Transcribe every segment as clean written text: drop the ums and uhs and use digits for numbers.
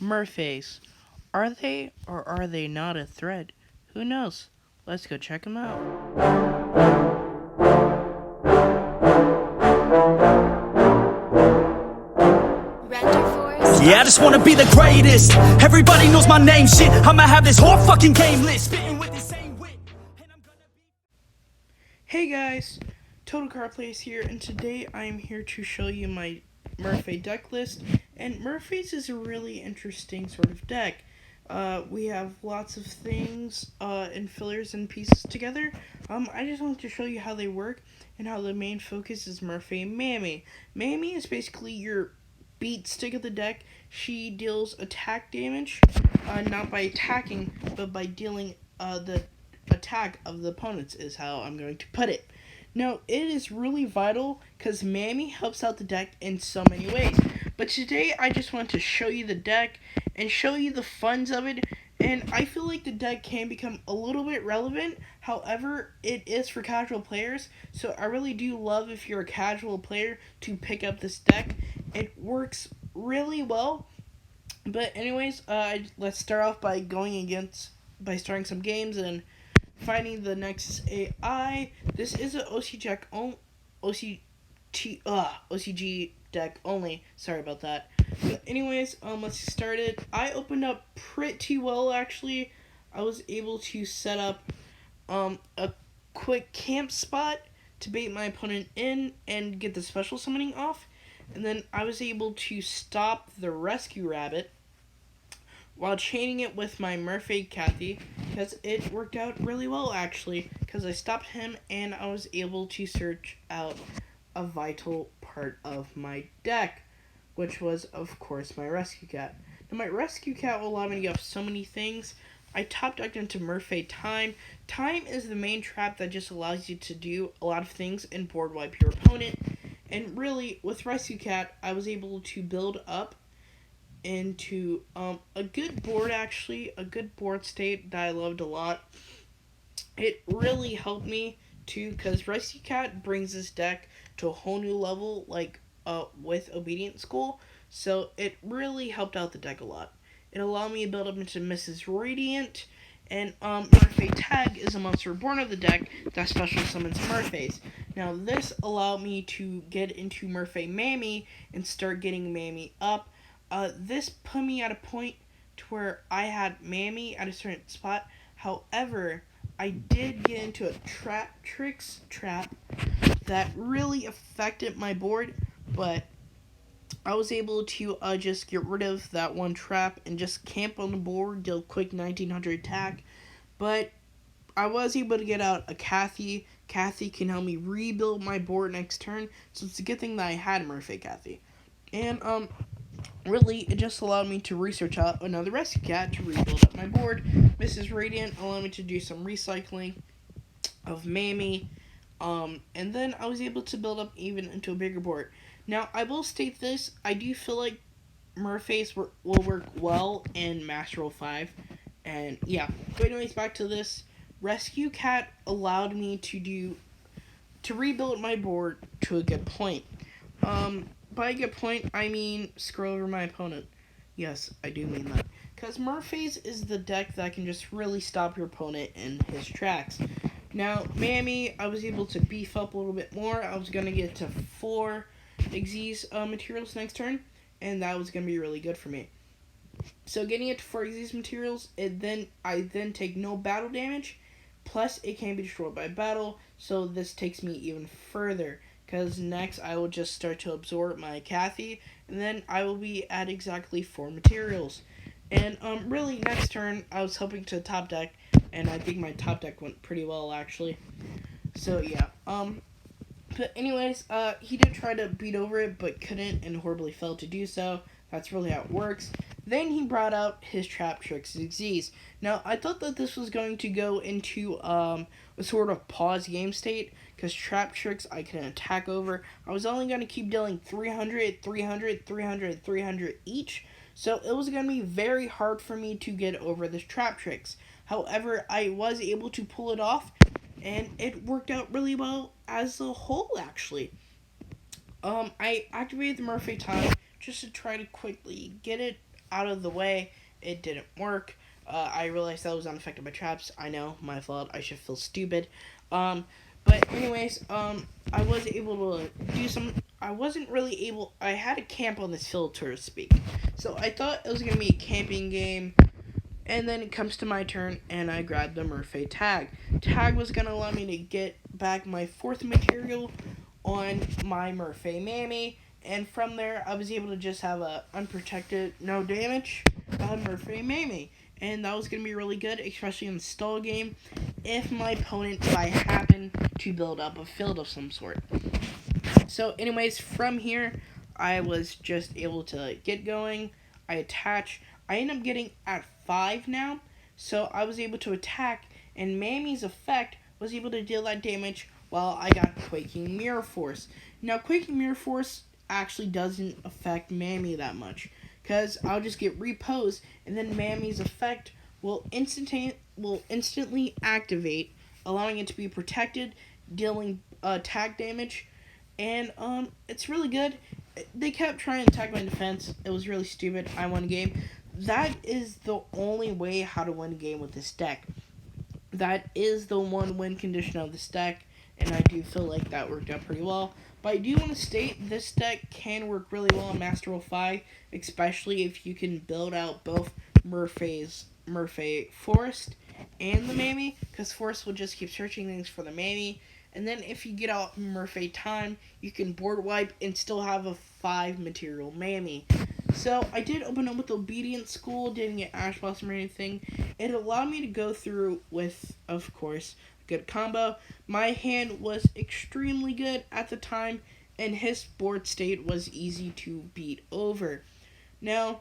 Merfaes. Are they or are they not a threat? Who knows? Let's go check them out. Yeah, I just wanna be the greatest. Everybody knows my name, shit. I'ma have this whole fucking game list, spitting with the same wit. And I'm gonna be. Hey guys, Total Car Plays here, and today I am here to show you my Merfae deck list. And Merfae's is a really interesting sort of deck. We have lots of things and fillers and pieces together. I just wanted to show you how they work and how the main focus is Merfae Mammy. Mammy is basically your beat stick of the deck. She deals attack damage, not by attacking, but by dealing the attack of the opponents, is how I'm going to put it. Now, it is really vital because Mammy helps out the deck in so many ways. But today, I just want to show you the deck and show you the funs of it. And I feel like the deck can become a little bit relevant. However, it is for casual players. So I really do love, if you're a casual player, to pick up this deck. It works really well. But anyways, let's start off by starting some games and finding the Nexus AI. This is an OCG deck only. Sorry about that. But anyways, let's get started. I opened up pretty well, actually. I was able to set up a quick camp spot to bait my opponent in and get the special summoning off. And then I was able to stop the rescue rabbit while chaining it with my Merfae Cathy, because it worked out really well, actually, because I stopped him and I was able to search out a vital part of my deck, which was, of course, my rescue cat. Now, my rescue cat will allow me to get off so many things. I top decked into Merfae Time. Time is the main trap that just allows you to do a lot of things and board wipe your opponent. And really, with rescue cat, I was able to build up into a good board, actually, a good board state that I loved a lot. It really helped me too, because Rescue Cat brings this deck to a whole new level, like with Obedient School. So it really helped out the deck a lot. It allowed me to build up into Mrs. Radiant, and Merfae Tag is a monster born of the deck that special summons Merfaes. Now this allowed me to get into Merfae Mammy and start getting Mammy up. This put me at a point to where I had Mammy at a certain spot. However, I did get into a trap that really affected my board, but I was able to just get rid of that one trap and just camp on the board, deal quick 1900 attack. But I was able to get out a Cathy. Cathy can help me rebuild my board next turn, so it's a good thing that I had Merfae Cathy. And really, it just allowed me to research out another rescue cat to rebuild up my board. Mrs. Radiant allowed me to do some recycling of Mammy. And then I was able to build up even into a bigger board. Now, I will state this. I do feel like Merface will work well in Master Roll 5. And yeah. But anyways, back to this. Rescue Cat allowed me to rebuild my board to a good point. By a good point, I mean screw over my opponent. Yes, I do mean that. Because Merface is the deck that can just really stop your opponent in his tracks. Now, Mammy, I was able to beef up a little bit more. I was going to get to 4 Xyz materials next turn, and that was going to be really good for me. So getting it to 4 Xyz materials, I then take no battle damage, plus it can be destroyed by battle, so this takes me even further. Because next I will just start to absorb my Cathy, and then I will be at exactly 4 materials. And really, next turn I was hoping to top deck, and I think my top deck went pretty well, actually. So yeah. But anyways, he did try to beat over it, but couldn't, and horribly failed to do so. That's really how it works. Then he brought out his Trap Tricks Xyz. Now, I thought that this was going to go into a sort of pause game state, because Trap Tricks I can attack over. I was only going to keep dealing 300, 300, 300, 300 each, so it was going to be very hard for me to get over this Trap Tricks. However, I was able to pull it off, and it worked out really well as a whole, actually. I activated the Merfae Time just to try to quickly get it out of the way, it didn't work. I realized that was unaffected by traps. I know, my fault. I should feel stupid. Um, but anyways, I was able to do some. I wasn't really able. I had to camp on this field, so to speak. So I thought it was gonna be a camping game. And then it comes to my turn, and I grab the Merfae tag. Tag was gonna allow me to get back my fourth material on my Merfae Mammy, and from there I was able to just have a unprotected, no damage Merfae Mammy, and that was gonna be really good, especially in the stall game, if my opponent, if I happen to build up a field of some sort. So, anyways, from here, I was just able to get going. I attach. I end up getting at 5 now, so I was able to attack, and Mammy's effect was able to deal that damage while I got Quaking Mirror Force. Now, Quaking Mirror Force actually doesn't affect Mammy that much, because I'll just get reposed, and then Mammy's effect will instantly activate, allowing it to be protected, dealing attack damage, and it's really good. They kept trying to attack my defense. It was really stupid. I won a game. That is the only way how to win a game with this deck. That is the one win condition of this deck, and I do feel like that worked out pretty well. But I do want to state this deck can work really well in Master Rule 5, especially if you can build out both Merfae Forest and the Mammy, because Forest will just keep searching things for the Mammy. And then if you get out Merfae Time, you can board wipe and still have a 5 material Mammy. So I did open up with Obedient School, didn't get Ash Blossom or anything. It allowed me to go through with, of course, a good combo. My hand was extremely good at the time, and his board state was easy to beat over. Now,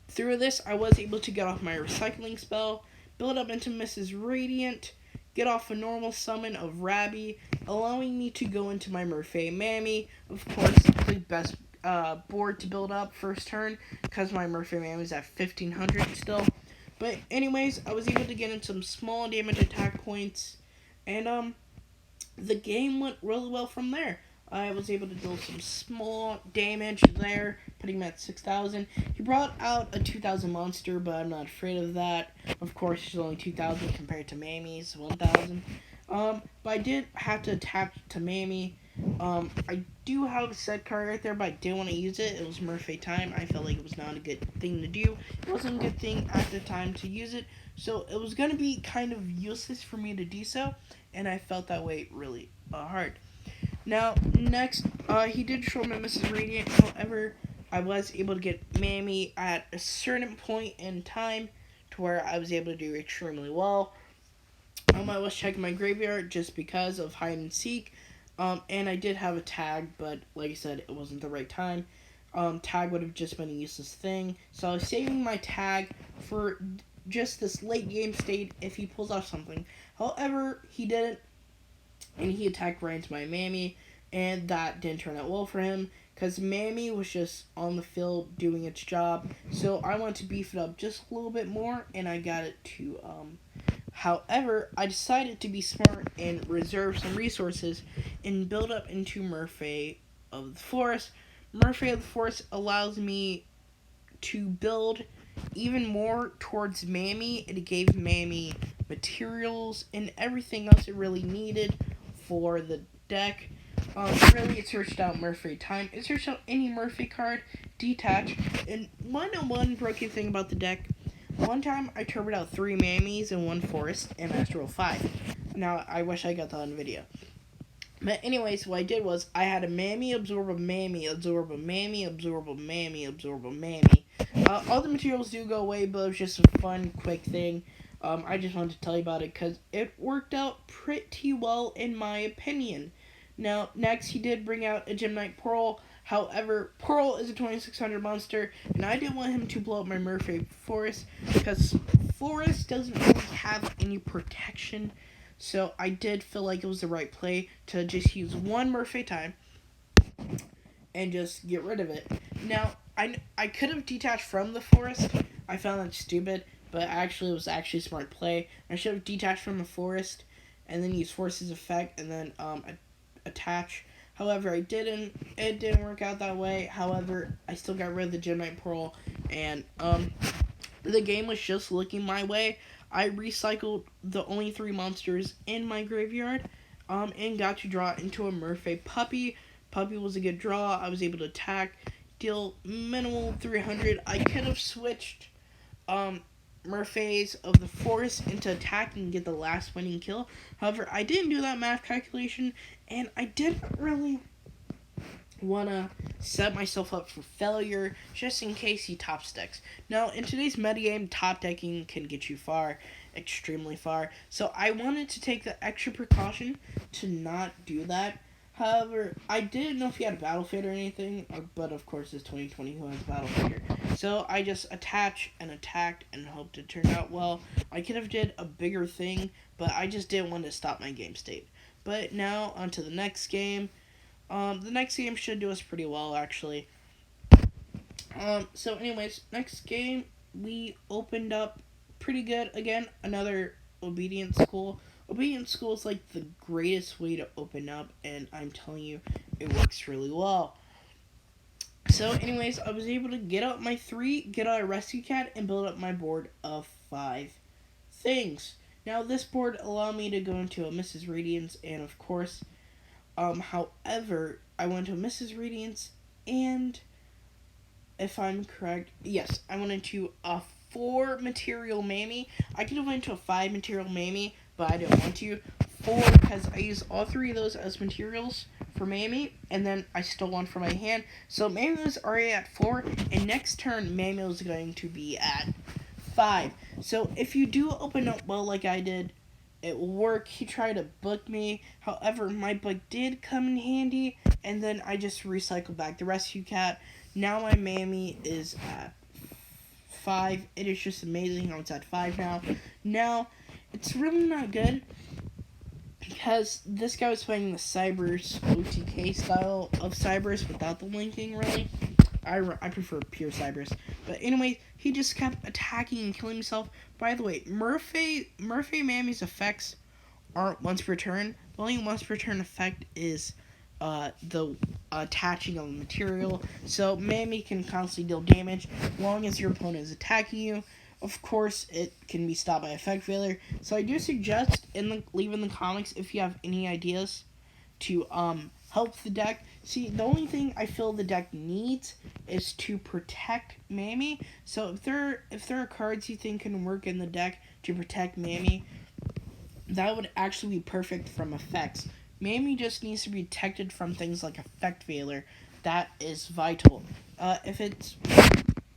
through this, I was able to get off my recycling spell, build up into Mrs. Radiant, get off a normal summon of Rabby, allowing me to go into my Merfae Mammy. Of course, the best board to build up first turn, because my Merfae Mammy is at 1500 still. But anyways, I was able to get in some small damage attack points, and the game went really well from there. I was able to deal some small damage there, putting him at 6,000. He brought out a 2,000 monster, but I'm not afraid of that. Of course, he's only 2,000 compared to Mammy's 1,000. But I did have to attach to Mammy. I do have a set card right there, but I didn't want to use it. It was Merfae Time. I felt like it was not a good thing to do. It wasn't a good thing at the time to use it, so it was going to be kind of useless for me to do so, and I felt that way really hard. Now, next, he did show me Mrs. Radiant. However, I was able to get Mammy at a certain point in time to where I was able to do extremely well. I was checking my graveyard just because of hide and seek. And I did have a tag, but like I said, it wasn't the right time. Tag would have just been a useless thing. So I was saving my tag for just this late game state if he pulls off something. However, he didn't, and he attacked right into my Mammy, and that didn't turn out well for him, because Mammy was just on the field doing its job. So I wanted to beef it up just a little bit more, and I got it to, however, I decided to be smart and reserve some resources and build up into Merfae of the Forest. Merfae of the Forest allows me to build even more towards Mammy. It gave Mammy materials and everything else it really needed for the deck. Really, it searched out Merfae Time. It searched out any Merfae card, detach. And one broken thing about the deck, one time I turboed out 3 Mammies and 1 Forest in Master Rule 5. Now, I wish I got that on video. But anyways, what I did was I had a Mammy, absorb a Mammy, absorb a Mammy, absorb a Mammy, absorb a Mammy. All the materials do go away, but it was just a fun, quick thing. I just wanted to tell you about it because it worked out pretty well in my opinion. Now, next he did bring out a Gemnite Pearl. However, Pearl is a 2600 monster, and I didn't want him to blow up my Merfae Forest because Forest doesn't really have any protection. So I did feel like it was the right play to just use 1 Merfae Time and just get rid of it. Now, I could have detached from the Forest. I found that stupid, but actually it was actually a smart play. I should have detached from the Forest and then use Force's effect and then attach. However, I didn't. It didn't work out that way. However, I still got rid of the Gemnite Pearl, and the game was just looking my way. I recycled the only 3 monsters in my graveyard, and got to draw into a Merfae puppy. Puppy was a good draw. I was able to attack, deal minimal 300. I could have switched Merfaes of the forest into attack and get the last winning kill. However, I didn't do that math calculation, and I didn't really want to set myself up for failure just in case he top decks. Now, in today's metagame, top decking can get you far, extremely far. So I wanted to take the extra precaution to not do that. However, I didn't know if he had a battle fade or anything, but of course it's 2020, who has a battle fader. So I just attached and attacked and hoped it turned out well. I could have did a bigger thing, but I just didn't want to stop my game state. But now, on to the next game. The next game should do us pretty well, actually. So anyways, next game, we opened up pretty good. Again, another obedience school. Obedience school is like the greatest way to open up, and I'm telling you, it works really well. So anyways, I was able to get out my 3, get out a rescue cat, and build up my board of 5 things. Now this board allowed me to go into a Mrs. Radiance, and of course, however, I went to a Mrs. Radiance, and if I'm correct, yes, I went into a 4 material Mammy. I could have went to a 5 material Mammy, but I didn't want to. 4 because I used all 3 of those as materials for Mammy, and then I stole one from my hand. So Mammy was already at 4, and next turn Mammy was going to be at 5. So if you do open up well like I did, it will work. He tried to book me. However, my book did come in handy, and then I just recycled back the rescue cat. Now my Mammy is at 5. It is just amazing how it's at 5 now. Now, it's really not good because this guy was playing the Cybers OTK style of Cybers without the linking, really. I prefer pure Cybers. But anyway, he just kept attacking and killing himself. By the way, Merfae Mammy's effects aren't once per turn. The only once per turn effect is the attaching of the material. So Mammy can constantly deal damage as long as your opponent is attacking you. Of course, it can be stopped by effect failure. So I do suggest leave in the comments if you have any ideas to help the deck. See, the only thing I feel the deck needs is to protect Mammy. So if there are cards you think can work in the deck to protect Mammy, that would actually be perfect from effects. Mammy just needs to be protected from things like effect failure. That is vital. If it's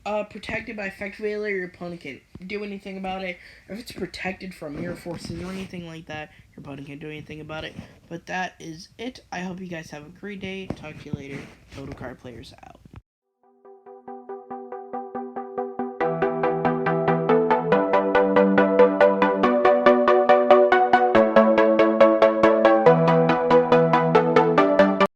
protected by effect failure, your opponent can't do anything about it. If it's protected from mirror forces or anything like that, your opponent can't do anything about it. But that is it. I hope you guys have a great day. Talk to you later. Total Card Players out.